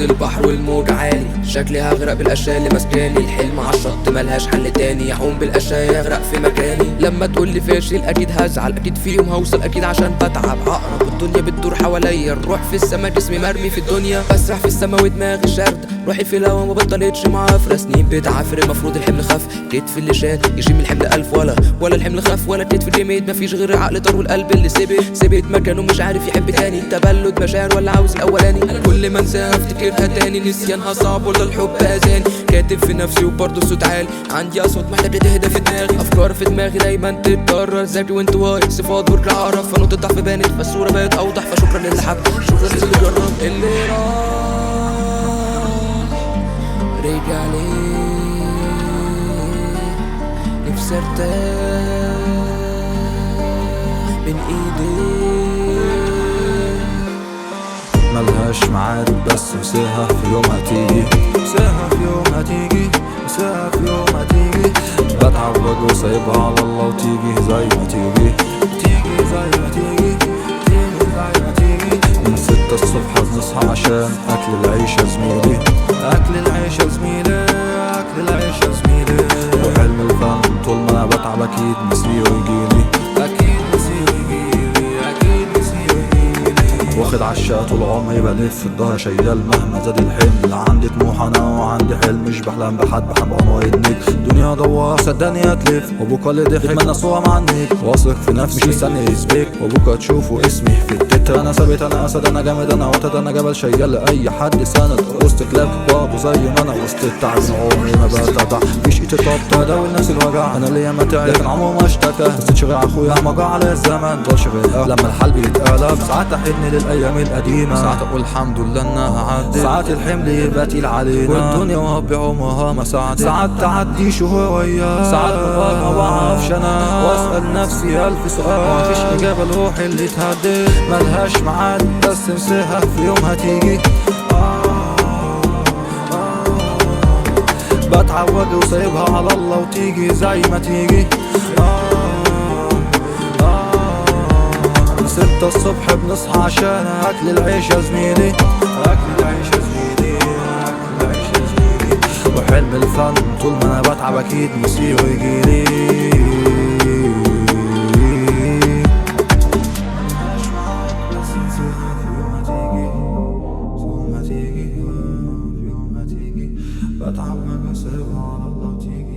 البحر والموج عالي، شكلي هغرق بالاشياء اللي ماسكاني. الحلم عالشط ملهاش حل تاني، اعوم بالاشياء يغرق في مكاني. لما تقولي فاشل اكيد هزعل، اكيد في يوم هوصل اكيد عشان بتعب. عقرب الدنيا بتدور حواليا، الروح في السما جسمي مرمي في الدنيا. بسرح في السما ودماغي شاردة، روحي في الهوا ما بطلتش معافرة. سنين بتعافر المفروض الحمل خف، كتف اللي شال يشيل من الحمل ألف. ولا الحمل خف ولا كتف جميد، مفيش غير عقل طار والقلب اللي سبت مكانه مش عارف يحب تاني. تبلد مشاعر ولا عاوز الاولاني، كل ما انساها افتكرها تاني. نسيانها صعب ولا الحب اذاني، كاتب في نفسي وبرضه الصوت عالي. عندي اصوات محتاجه تهدى في دماغي، افكار في دماغي دايما تتكرر. ذكي وانطوائي صفات برجع اعرف، فنقطة ضعف بانت فالصورة بقت اوضح. فشكرا للي حب، شكرا للي جرب. اللي راح رجع ليه، نفسي ارتاح من ايديه. ملهاش ميعاد بس نسيها في يوم هتيجي، نسيها في يوم هتيجي، نسيها في يوم هتيجي. بتعود وسايبها على الله وتيجي زي ما تيجي، تيجي زي ما تيجي، تيجي زي ما تيجي. من 6 الصبح بنصحى عشان أكل العيش يا زميلي، أكل العيش يا زميلي، أكل العيش يا زميلي. وحلم الفن طول ما أنا بتعب أكيد مصيره يجيلي، أكيد مصيره يجيلي، أكيد مصيره يجيلي. واخد عالشقة طول عمري بلف في الظهر شيال مهما زاد الحمل. عندي طموح أنا وعندي حلم، مش بحلم بحد بحب أنور النجم. دنيا دوار صدقني هتلف، وبكرة اللي ضحك بتمنى صورة مع النجم. واثق في نفسي مش مستني يسبك، وبكرة تشوفوا اسمي في التتر. أنا ثابت أنا أسد أنا جامد أنا وتد أنا جبل شيال لأي حد سند. وسط كلاب بابو زي ما أنا وسط التعب، عمري ما بتضع مفيش إيد تطبطب أداوي نفس الوجع. أنا ليا ما تعب لكن عمره ما اشتكى، بس شغال أخويا مجا على الزمن ضل شغال. لما الحال بيتقلب ساعات أحن للأيام القديمة، ساعات أقول الحمد لله إنها عدت. ساعات الحمل يبقى تقيل علينا والدنيا وهب عمرها ما ساعدت. ساعات تعدي شهور وياك، ساعات ما بعرفش أنا وأسأل نفسي ألف سؤال، مفيش إجابة لروحي اللي تهدي. ملهاش ميعاد بس نسيها في يوم هتيجي. بتعود وسايبها على الله وتيجي زي ما تيجي. من 6 الصبح بنصحى عشان أكل العيش يا زميلي، أكل العيش يا زميلي، أكل العيش يا زميلي. وحلم الفن طول ما أنا بتعب أكيد مصيره يجيلي. ملهاش ميعاد بس نسيها في يوم هتيجي، في يوم هتيجي، في يوم هتيجي. بتعب وسايبها على الله وتيجي.